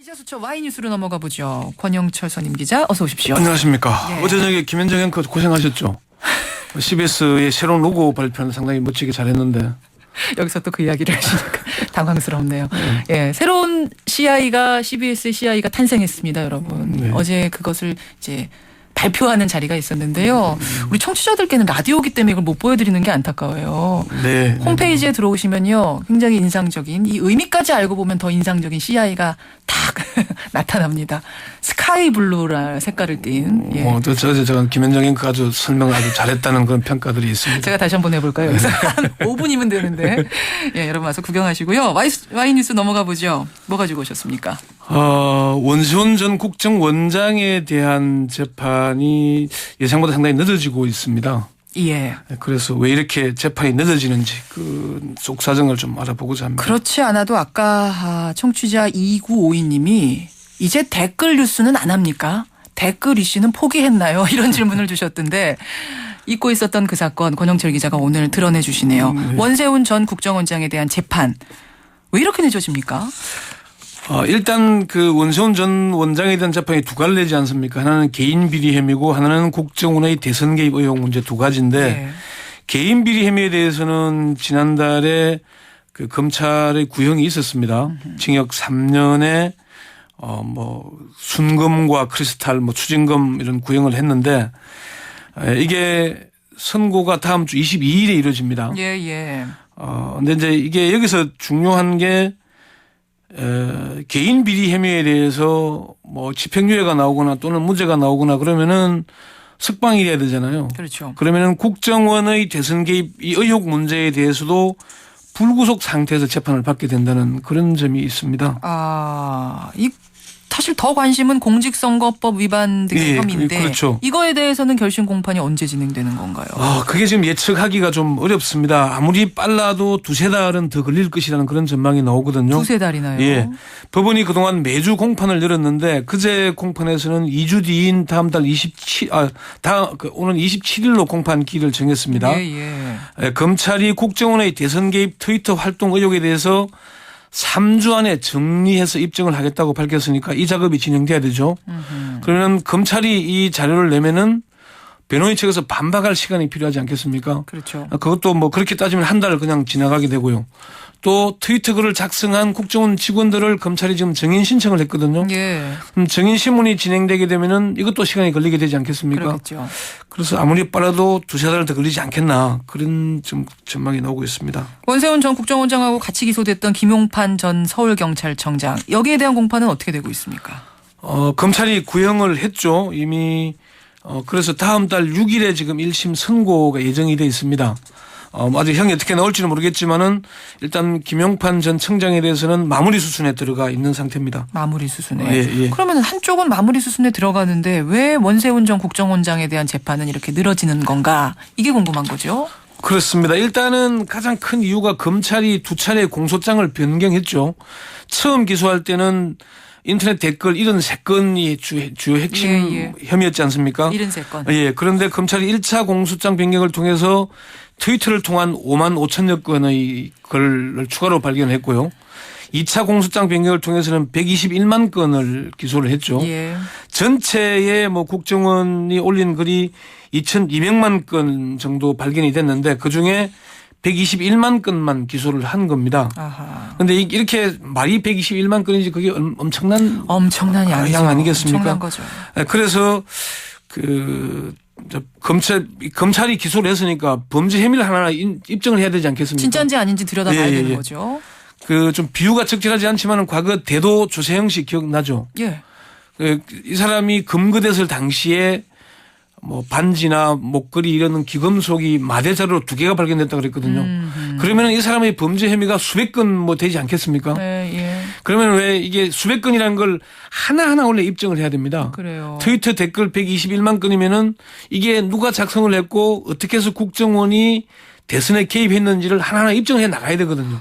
기자수첩 Y뉴스로 넘어가 보죠. 권영철 선임 기자 어서 오십시오. 안녕하십니까. 네. 어제 저녁에 김현정 앵커 고생하셨죠. CBS의 새로운 로고 발표는 상당히 멋지게 잘했는데. 여기서 또 그 이야기를 하시니까 당황스럽네요. 예, 새로운 CI가 CBS CI가 탄생했습니다, 여러분. 네. 어제 그것을 이제 발표하는 자리가 있었는데요. 우리 청취자들께는 라디오기 때문에 이걸 못 보여드리는 게 안타까워요. 네. 홈페이지에 들어오시면요, 굉장히 인상적인 이 의미까지 알고 보면 더 인상적인 CI가 딱 나타납니다. 스카이 블루라 색깔을 띤. 예. 제가 김현정 앵커 아주 설명을 아주 잘했다는 그런 평가들이 있습니다. 제가 다시 한번 해볼까요? 여기서 한 5분이면 되는데. 예, 여러분 와서 구경하시고요. Y뉴스 넘어가 보죠. 뭐 가지고 오셨습니까? 원세훈 전 국정원장에 대한 재판이 예상보다 상당히 늦어지고 있습니다. 예. 그래서 왜 이렇게 재판이 늦어지는지 그 속사정을 좀 알아보고자 합니다. 그렇지 않아도 아까 청취자 2952님이 이제 댓글 뉴스는 안 합니까? 댓글 이슈는 포기했나요? 이런 질문을 주셨던데 잊고 있었던 그 사건 권영철 기자가 오늘 드러내 주시네요. 네. 원세훈 전 국정원장에 대한 재판 왜 이렇게 늦어집니까? 일단 그 원세훈 전 원장에 대한 재판이 두 갈래지 않습니까? 하나는 개인 비리 혐의고 하나는 국정원의 대선 개입 의혹 문제 두 가지인데 네. 개인 비리 혐의에 대해서는 지난달에 그 검찰의 구형이 있었습니다. 징역 3년에 순금과 크리스탈 추징금 이런 구형을 했는데 이게 선고가 다음 주 22일에 이루어집니다. 예, 예. 근데 이제 이게 여기서 중요한 게 개인 비리 혐의에 대해서 집행유예가 나오거나 또는 무죄가 나오거나 그러면은 석방이 돼야 되잖아요. 그렇죠. 그러면은 국정원의 대선 개입 이 의혹 문제에 대해서도 불구속 상태에서 재판을 받게 된다는 그런 점이 있습니다. 사실 더 관심은 공직선거법 위반 등의 혐의인데 그렇죠. 이거에 대해서는 결심 공판이 언제 진행되는 건가요? 그게 지금 예측하기가 좀 어렵습니다. 아무리 빨라도 두세 달은 더 걸릴 것이라는 그런 전망이 나오거든요. 두세 달이나요? 예. 법원이 그동안 매주 공판을 열었는데 그제 공판에서는 2주 뒤인 다음 달 오늘 27일로 공판 기일을 정했습니다. 예. 검찰이 국정원의 대선 개입 트위터 활동 의혹에 대해서 3주 안에 정리해서 입증을 하겠다고 밝혔으니까 이 작업이 진행돼야 되죠. 그러면 검찰이 이 자료를 내면은 변호인 측에서 반박할 시간이 필요하지 않겠습니까? 그렇죠. 그것도 그렇게 따지면 한 달 그냥 지나가게 되고요. 또 트위터 글을 작성한 국정원 직원들을 검찰이 지금 증인 신청을 했거든요. 예. 그럼 증인 신문이 진행되게 되면은 이것도 시간이 걸리게 되지 않겠습니까? 그렇겠죠. 그래서 아무리 빨라도 두세 달 더 걸리지 않겠나 그런 좀 전망이 나오고 있습니다. 원세훈 전 국정원장하고 같이 기소됐던 김용판 전 서울경찰청장 여기에 대한 공판은 어떻게 되고 있습니까? 검찰이 구형을 했죠. 이미 그래서 다음 달 6일에 지금 1심 선고가 예정이 돼 있습니다. 아직 형이 어떻게 나올지는 모르겠지만은 일단 김용판 전 청장에 대해서는 마무리 수순에 들어가 있는 상태입니다. 마무리 수순에. 예. 그러면 한쪽은 마무리 수순에 들어가는데 왜 원세훈 전 국정원장에 대한 재판은 이렇게 늘어지는 건가? 이게 궁금한 거죠. 그렇습니다. 일단은 가장 큰 이유가 검찰이 두 차례 공소장을 변경했죠. 처음 기소할 때는 인터넷 댓글 73건이 주요 핵심 혐의였지 않습니까? 73건. 예. 그런데 검찰이 1차 공소장 변경을 통해서 트위터를 통한 5만 5천여 건의 글을 추가로 발견했고요. 2차 공소장 변경을 통해서는 121만 건을 기소를 했죠. 예. 전체에 국정원이 올린 글이 2,200만 건 정도 발견이 됐는데 그중에 121만 건만 기소를 한 겁니다. 그런데 이렇게 말이 121만 건인지 그게 엄청난 양 아니겠습니까? 엄청난 거죠. 그래서 검찰이 기소를 했으니까 범죄 혐의를 하나 입증을 해야 되지 않겠습니까? 진짜인지 아닌지 들여다봐야 되는 거죠. 좀 비유가 적절하지 않지만 과거 대도 조세영 씨 기억나죠? 예. 이 사람이 금거됐을 당시에 반지나 목걸이 이런 기금속이 마대 자료로 2개가 발견됐다 그랬거든요. 그러면 이 사람의 범죄 혐의가 수백 건 되지 않겠습니까? 예. 그러면 왜 이게 수백 건이라는 걸 하나하나 원래 입증을 해야 됩니다. 그래요. 트위터 댓글 121만 건이면은 이게 누가 작성을 했고 어떻게 해서 국정원이 대선에 개입했는지를 하나하나 입증해 나가야 되거든요.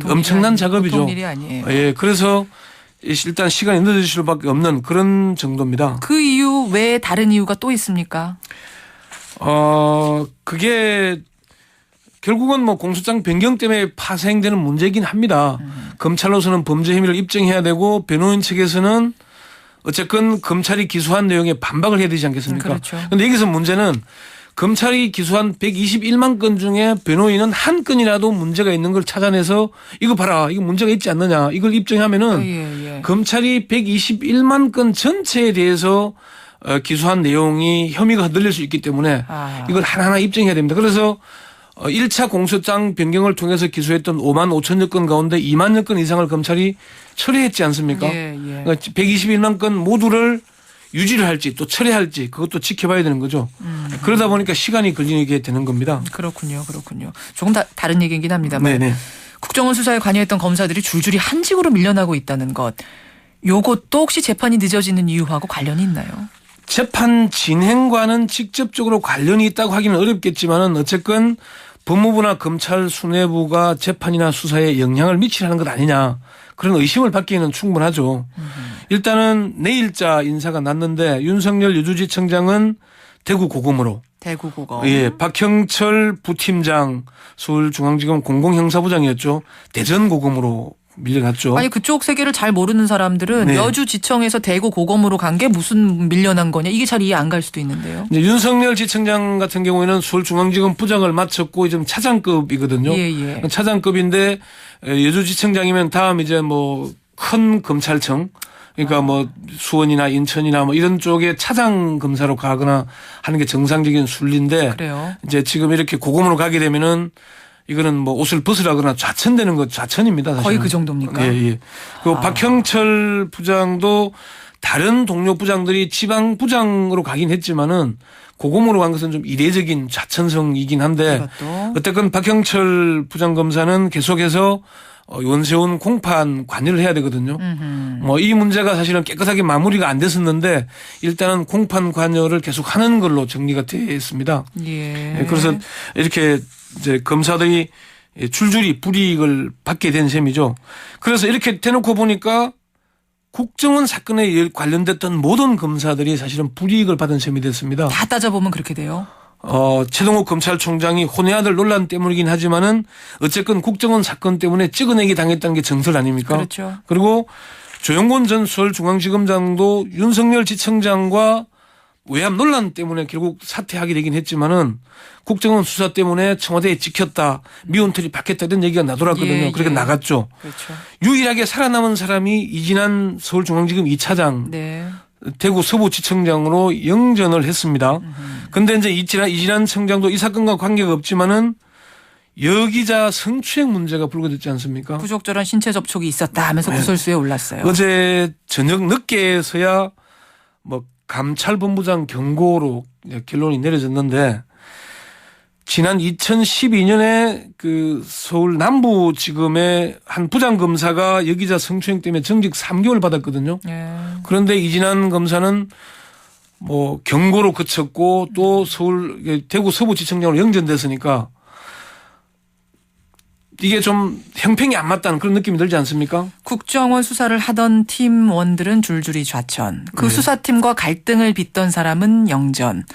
엄청난 작업이죠. 보통 일이 아니에요. 예, 그래서 일단 시간이 늦어질 수밖에 없는 그런 정도입니다. 그 이유 외에 다른 이유가 또 있습니까? 그게 결국은 뭐 공소장 변경 때문에 파생되는 문제이긴 합니다. 검찰로서는 범죄 혐의를 입증해야 되고 변호인 측에서는 어쨌건 검찰이 기소한 내용에 반박을 해야 되지 않겠습니까? 그렇죠. 그런데 여기서 문제는 검찰이 기소한 121만 건 중에 변호인은 한 건이라도 문제가 있는 걸 찾아내서 이거 봐라, 이거 문제가 있지 않느냐, 이걸 입증하면은 검찰이 121만 건 전체에 대해서 기소한 내용이 혐의가 흔들릴 수 있기 때문에 이걸 하나하나 입증해야 됩니다. 그래서 1차 공소장 변경을 통해서 기소했던 5만 5천여 건 가운데 2만여 건 이상을 검찰이 처리했지 않습니까? 그러니까 121만 건 모두를 유지를 할지 또 철회할지 그것도 지켜봐야 되는 거죠. 그러다 보니까 시간이 걸리게 되는 겁니다. 그렇군요. 조금 다른 얘기긴 합니다만 네네. 국정원 수사에 관여했던 검사들이 줄줄이 한직으로 밀려나고 있다는 것. 요것도 혹시 재판이 늦어지는 이유하고 관련이 있나요? 재판 진행과는 직접적으로 관련이 있다고 하기는 어렵겠지만은 어쨌건 법무부나 검찰 수뇌부가 재판이나 수사에 영향을 미치라는 것 아니냐. 그런 의심을 받기에는 충분하죠. 일단은 내일자 인사가 났는데 윤석열 여주지청장은 대구 고검으로. 예, 박형철 부팀장 서울중앙지검 공공형사부장이었죠. 대전 고검으로 밀려났죠. 아니 그쪽 세계를 잘 모르는 사람들은 여주지청에서 대구 고검으로 간 게 무슨 밀려난 거냐 이게 잘 이해 안 갈 수도 있는데요. 이제 윤석열 지청장 같은 경우에는 서울중앙지검 부장을 마쳤고 좀 차장급이거든요. 차장급인데 여주지청장이면 다음 이제 뭐 큰 검찰청 그러니까 뭐 수원이나 인천이나 뭐 이런 쪽에 차장 검사로 가거나 하는 게 정상적인 순리인데 그래요. 이제 지금 이렇게 고검으로 가게 되면은 이거는 뭐 옷을 벗으라거나 좌천되는 것 좌천입니다. 사실은. 거의 그 정도입니까? 예. 그 박형철 부장도 다른 동료 부장들이 지방 부장으로 가긴 했지만은 고검으로 간 것은 좀 이례적인 좌천성이긴 한데 어쨌건 박형철 부장검사는 계속해서 원세훈 공판 관여를 해야 되거든요. 뭐 이 문제가 사실은 깨끗하게 마무리가 안 됐었는데 일단은 공판 관여를 계속 하는 걸로 정리가 됐습니다. 그래서 이렇게 이제 검사들이 줄줄이 불이익을 받게 된 셈이죠. 그래서 이렇게 대놓고 보니까 국정원 사건에 관련됐던 모든 검사들이 사실은 불이익을 받은 셈이 됐습니다. 다 따져보면 그렇게 돼요. 최동욱 검찰총장이 혼의 아들 논란 때문이긴 하지만은 어쨌건 국정원 사건 때문에 찍어내기 당했다는 게 정설 아닙니까? 그렇죠. 그리고 조영곤 전 서울중앙지검장도 윤석열 지청장과 외압 논란 때문에 결국 사퇴하게 되긴 했지만은 국정원 수사 때문에 청와대에 찍혔다. 미운털이 박혔다 이런 얘기가 나돌았거든요. 그러니까 나갔죠. 그렇죠. 유일하게 살아남은 사람이 이진한 서울중앙지검 2차장. 대구 서부지청장으로 영전을 했습니다. 그런데 이제 이진한 청장도 이 사건과 관계가 없지만은 여기자 성추행 문제가 불거졌지 않습니까? 부적절한 신체 접촉이 있었다 하면서 구설수에 올랐어요. 어제 저녁 늦게서야 뭐 감찰본부장 경고로 결론이 내려졌는데 지난 2012년에 그 서울 남부지검의 한 부장검사가 여기자 성추행 때문에 정직 3개월 받았거든요. 그런데 이진한 검사는 뭐 경고로 그쳤고 또 대구 서부지청장으로 영전됐으니까 이게 좀 형평이 안 맞다는 그런 느낌이 들지 않습니까? 국정원 수사를 하던 팀원들은 줄줄이 좌천. 그 수사팀과 갈등을 빚던 사람은 영전.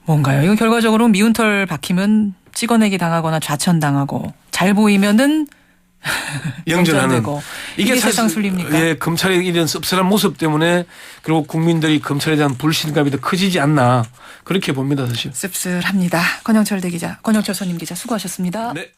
뭔가요? 이건 결과적으로 미운털 박히면 찍어내기 당하거나 좌천당하고 잘 보이면은 영전하는 이게 세상 순리입니까? 예, 검찰의 이런 씁쓸한 모습 때문에 그리고 국민들이 검찰에 대한 불신감이 더 커지지 않나 그렇게 봅니다, 사실. 씁쓸합니다. 권영철 대기자, 권영철 선임 기자 수고하셨습니다. 네.